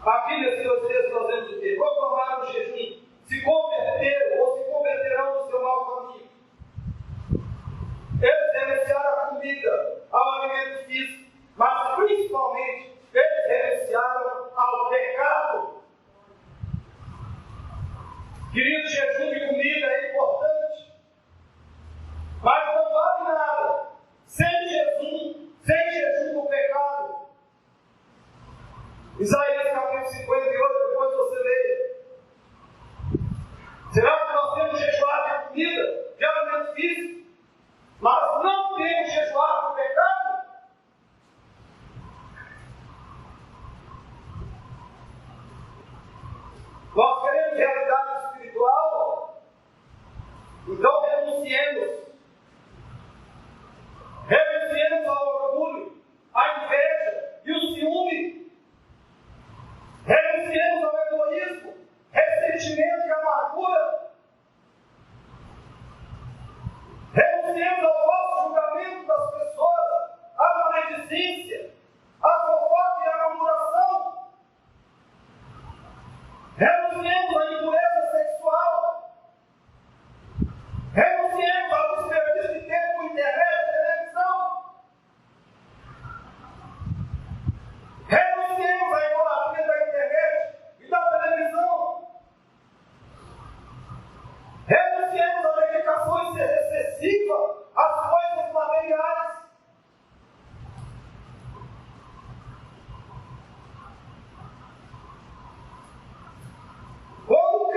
Aqui nesse texto nós vemos o quê? Proclamaram o jejum, se converteram ou se converterão do seu mau caminho. Eles renunciaram à comida, ao alimento físico, mas principalmente eles renunciaram ao pecado. Querido, jejum de comida é importante, mas não vale nada sem jejum do pecado. Isaías capítulo 58, depois você lê. Será que nós temos jejuar de comida, de alimento físico, mas não temos jejuar do pecado? Nós queremos realidade espiritual? Então renunciemos. Renunciemos ao orgulho, à inveja e o ciúme. Renunciemos ao egoísmo, ressentimento e amargura. Renunciemos ao falso julgamento das pessoas, à maledicência, à fofoca e à murmuração. Renunciemos à impureza sexual. Renunciemos ao desperdício de tempo, internet, televisão. Renunciemos à idolatria da internet e da televisão. Renunciemos à dedicação excessiva às coisas materiais. Quando o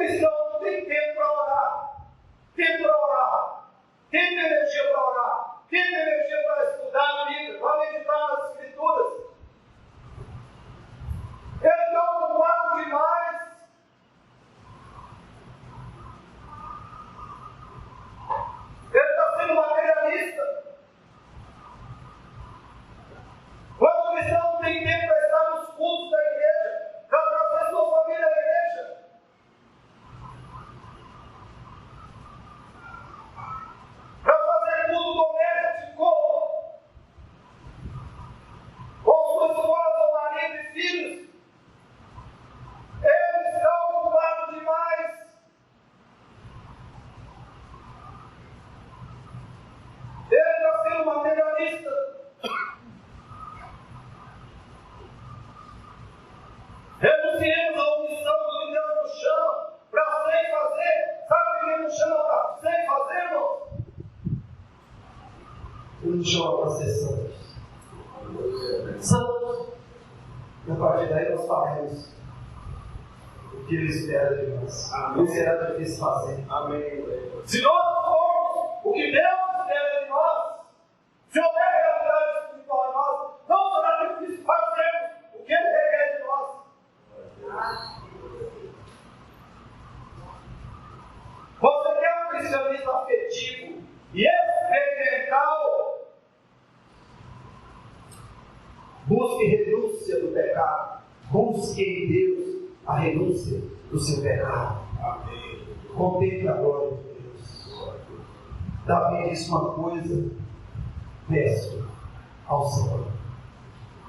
nos chama para ser santos. Santos. E a partir daí nós faremos o que Ele espera de nós. Não será difícil fazer. Amém. Se nós formos o que Deus espera de nós, se houver realidade espiritual em nós, não será difícil fazer o que Ele requer de nós. Você quer um cristianismo afetivo e experimental? Busque renúncia do pecado. Busque em Deus a renúncia do seu pecado. Amém. Contemple a glória de Deus. Davi disse uma coisa: peço ao Senhor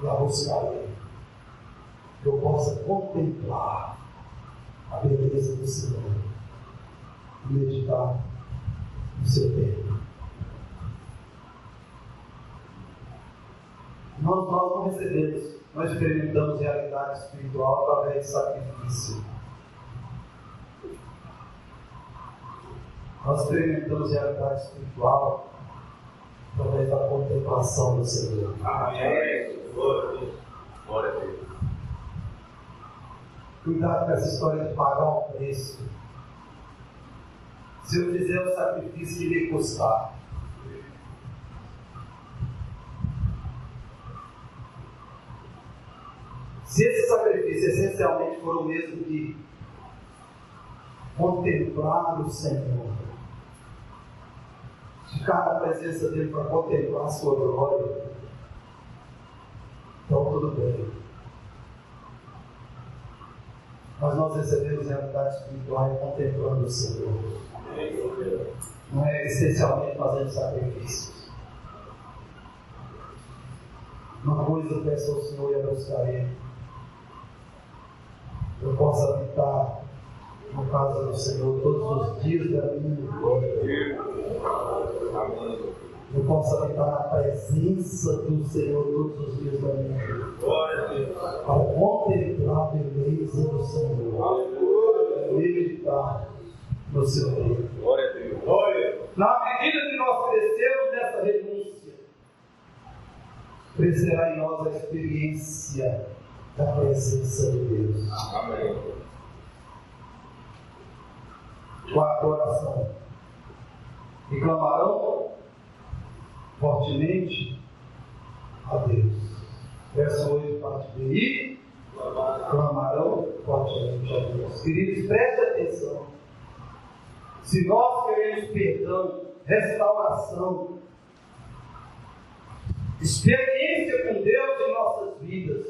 e a buscarei, que eu possa contemplar a beleza do Senhor e meditar no seu tempo. Nós não recebemos, nós experimentamos realidade espiritual através de sacrifício. Nós experimentamos realidade espiritual através da contemplação do Senhor. Amém. Glória a Deus. Cuidado com essa história de pagar um preço. Se eu fizer o sacrifício que me custar, se esse sacrifício essencialmente for o mesmo que contemplar o Senhor, ficar na presença dele para contemplar a sua glória, então tudo bem. Mas nós recebemos realidade espiritual contemplando o Senhor. Não é essencialmente fazendo sacrifícios. Uma coisa eu peço ao Senhor e a buscarei: eu posso habitar na casa do Senhor todos os dias da minha vida. Eu posso habitar na presença do Senhor todos os dias da minha vida. Para contemplar a beleza do Senhor. Meditar no seu reino. Glória a Deus. Na medida que nós crescemos nessa renúncia, crescerá em nós a experiência da presença de Deus. Amém. Quarta oração: e clamarão fortemente a Deus. Verso 8, parte B. E clamarão fortemente a Deus. Queridos, preste atenção. Se nós queremos perdão, restauração, experiência com Deus em nossas vidas,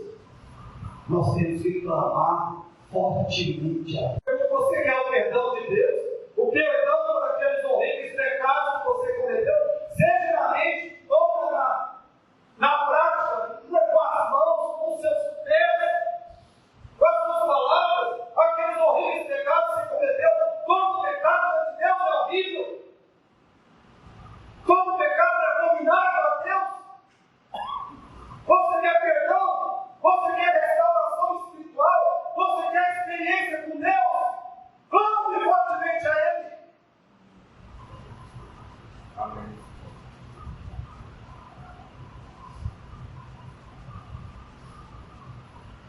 nós temos que clamar fortemente a Deus. Você quer o perdão de Deus? O perdão por aqueles horríveis pecados que você cometeu, seja na mente ou na prática, com as mãos, com seus pés, com as suas palavras, aqueles horríveis pecados que você cometeu. Todo pecado de Deus é horrível. Todo pecado é abominável a Deus. Você quer perdão? Você quer restauração espiritual? Você quer experiência com Deus? Clame fortemente a Ele. Amém.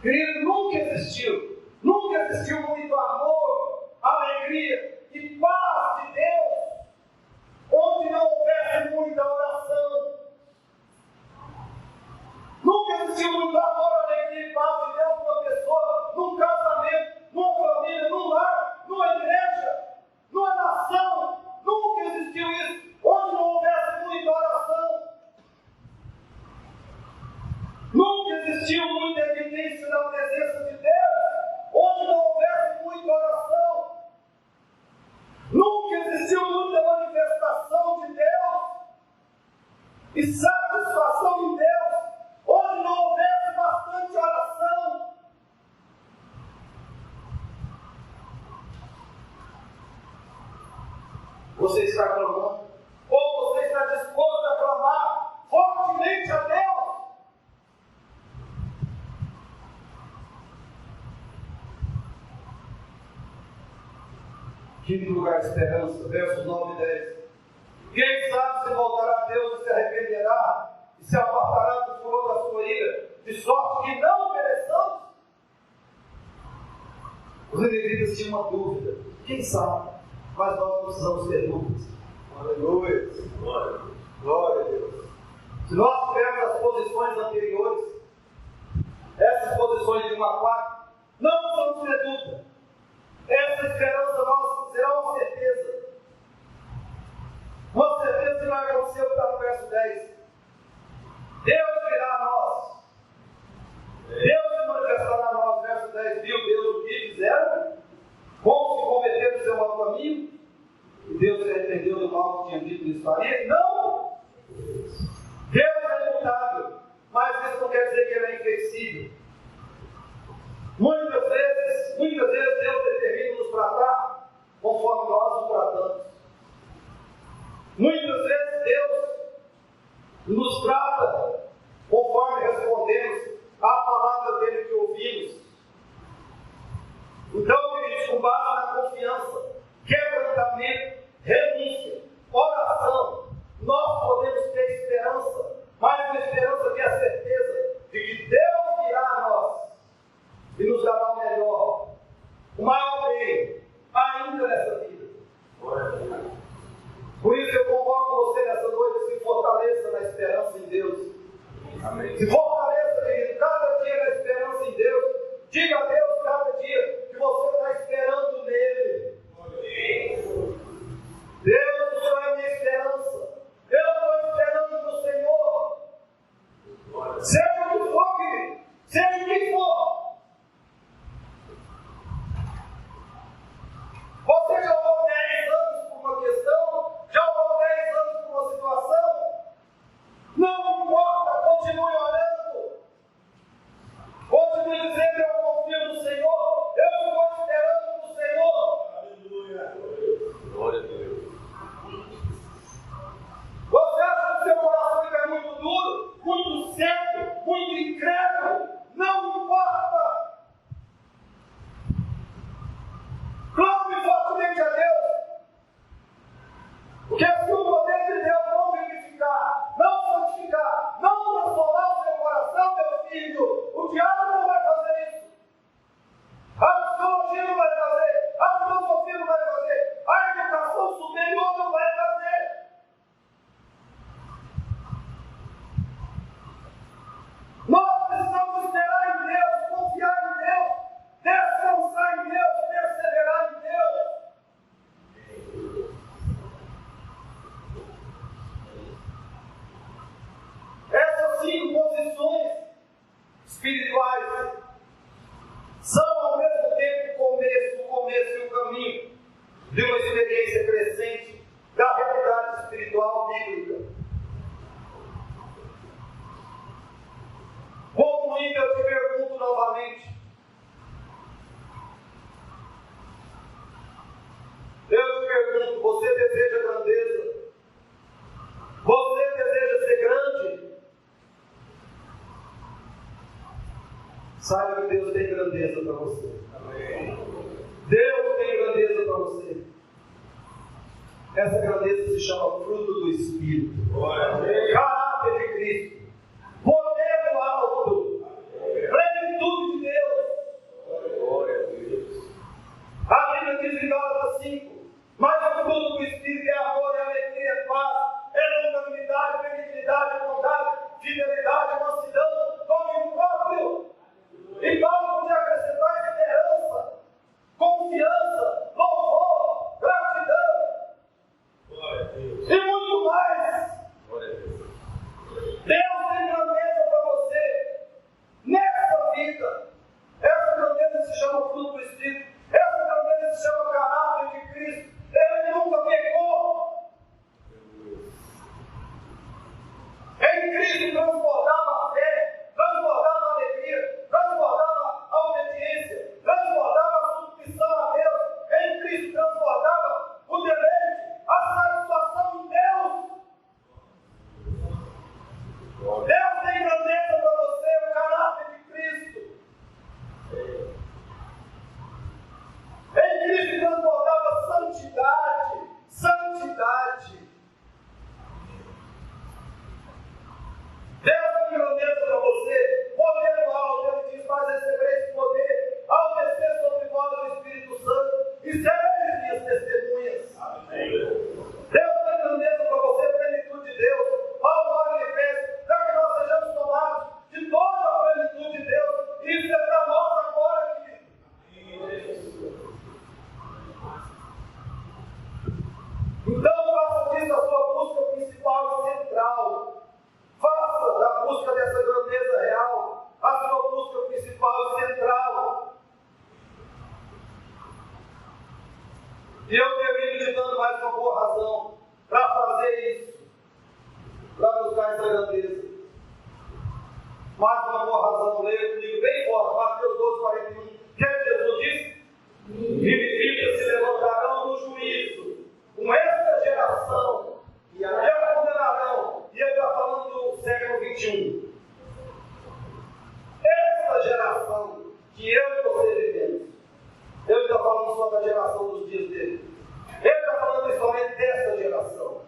Querido, nunca existiu muito amor, alegria e paz de Deus onde não houvesse muita oração. Nunca existiu muito amor, alegria e paz de Deus numa pessoa, num casamento, numa família, num lar, numa igreja, numa nação. Nunca existiu isso onde não houvesse muita oração. Nunca existiu muita evidência da presença de Deus onde não houvesse muita oração. Nunca existiu muita manifestação de Deus e satisfação em Deus onde não houvesse bastante oração. Você está clamando? Ou você está disposto a clamar fortemente a Deus? Quinto lugar, esperança, versos 9 e 10. Quem sabe se voltará a Deus e se arrependerá, e se apartará do furor da sua ira, de sorte que não pereçamos. Os levitas tinham uma dúvida, quem sabe, mas nós precisamos ter dúvidas. Aleluia! Glória a Deus! Se nós tivermos as posições anteriores, essas posições de 1 a 4, não vamos ter dúvida. Essa esperança nossa será uma certeza. Uma certeza que vai acontecer o que está no verso 10. Deus virá a nós. Deus se manifestará a nós. Verso 10. Viu Deus o que fizeram? Como se cometeram o seu mau caminho? E Deus se arrependeu do mal que tinha dito lhes faria? Não! Deus é imutável, mas isso não quer dizer que Ele é inflexível. Muitas vezes Deus determina nos tratar conforme nós nos tratamos. Muitas vezes Deus nos trata conforme respondemos à palavra dele que ouvimos. Então, queridos, com base na confiança, quebrantamento, renúncia, oração, nós podemos ter esperança, mas uma esperança que é a certeza de que Deus virá a nós e nos dará o melhor, o maior bem, ainda nessa vida. Por isso eu convoco você nessa noite, se fortaleça na esperança em Deus. Amém. Se fortaleça, querido, cada dia na esperança em Deus. Diga a Deus cada dia que você está esperando nele. Deus, o Senhor é minha esperança. Eu estou esperando no Senhor. Seja o que for, querido, seja o que for. Você já orou 10 anos por uma questão? Já orou 10 anos por uma situação? Não importa, continue orando. Continue dizendo: eu confio no Senhor, eu estou esperando no Senhor. Aleluia. Glória a Deus. Você acha que o seu coração é muito duro, muito seco, muito incrédulo? Não importa. Clame fortemente a Deus, porque se o poder de Deus não vivificar, não santificar, não transformar o seu coração, meu filho, o diabo não vai fazer isso. A psicologia não vai fazer, a filosofia não vai fazer, a educação superior não vai fazer. Nós precisamos esperar em Deus, confiar em Deus, descansar em Deus, perseverar em Deus. Essas 5 posições espirituais são ao mesmo tempo o começo e o caminho de uma experiência crescente da realidade espiritual bíblica. Concluindo, eu te pergunto novamente. Eu te pergunto, você deseja grandeza? Você deseja ser grande? Saiba que Deus tem grandeza para você. Amém. Deus tem grandeza para você. Essa grandeza se chama fruto do Espírito. Caráter de Cristo. Poder do alto. Plenitude de Deus. Glória a Deus. A Bíblia diz em Gálatas 5: mas o fruto do Espírito é amor, é alegria, é paz, é longanimidade, benignidade, bondade, fidelidade, mansidão, domínio próprio. E Paulo podia acrescentar esperança, confiança, louvor, gratidão. Glória a Deus. E muito mais. Glória a Deus. Deus e serem minhas testemunhas. Deus tem grandeza para você, plenitude de Deus. Paulo agora ele fez, para que nós sejamos tomados de toda a plenitude de Deus. Isso é para nós agora, querido. Então faça disso a sua busca principal e central. Faça da busca dessa grandeza real a sua busca principal e central. E eu termino te dando mais uma boa razão para fazer isso, para buscar essa grandeza. Mais uma boa razão, leia comigo bem forte, Mateus 12:41. O que é que Jesus disse? Vivifica se levantarão no juízo com esta geração e a condenarão. E ele está falando do século 21. Essa geração que eu e você vivemos, ele está falando só da geração dos dias dele. Ele está falando principalmente dessa geração.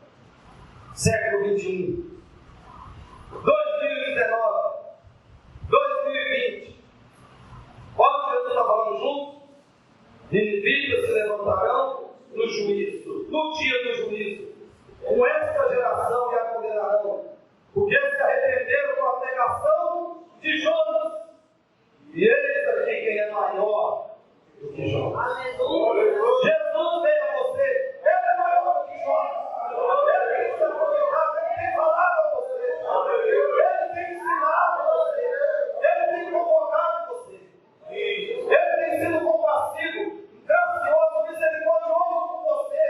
Século 21. 2019. 2020. Olha o que Jesus está falando juntos. Vivifica se levantarão no juízo. No dia do juízo. Com esta geração e a condenarão. Porque eles se arrependeram com a pregação de Jonas. E eles aqui quem é maior do que Jonas. Jesus veio a você. Ele é maior do que Jonas. Ele tem que se aproximar, ele tem falado a você. Ele tem ensinado a você. Ele tem convocado você. Ele tem sido compassivo, gracioso, misericordioso com você.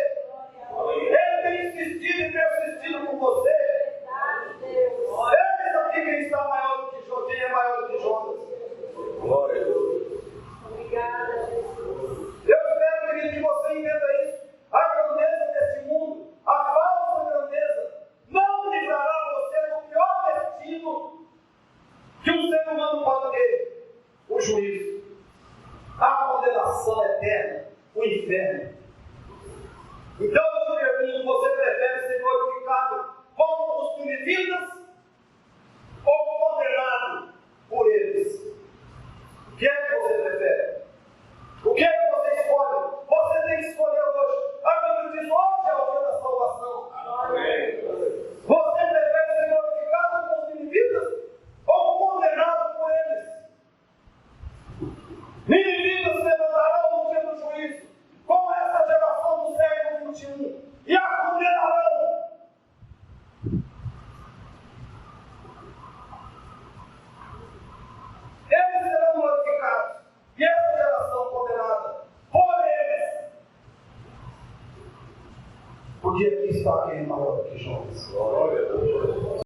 Ele tem insistido e persistido com você. Ele aqui quem está maior do que Jonas, quem é maior do que Jonas. Glória a Deus. Obrigada, Jesus. Eu espero, querido, que você entenda isso. A grandeza desse mundo, a falsa grandeza, não livrará você do pior destino que um ser humano pode ter: o juízo, a condenação eterna, o inferno. Então eu te pergunto: você prefere ser glorificado como os ninivitas ou condenado por eles? O que é que você prefere? O que é que você escolhe? Você tem que escolher hoje. A Bíblia diz: hoje é o dia da salvação. Amém. Você prefere ser glorificado com os ninivitas ou condenado por eles? Ninivitas se levantarão no dia do juízo, como essa geração do século 21, e a condenarão. Eles serão glorificados, e essa geração condenada por eles. Porque aqui está quem é maior que Jonas. Glória a Deus.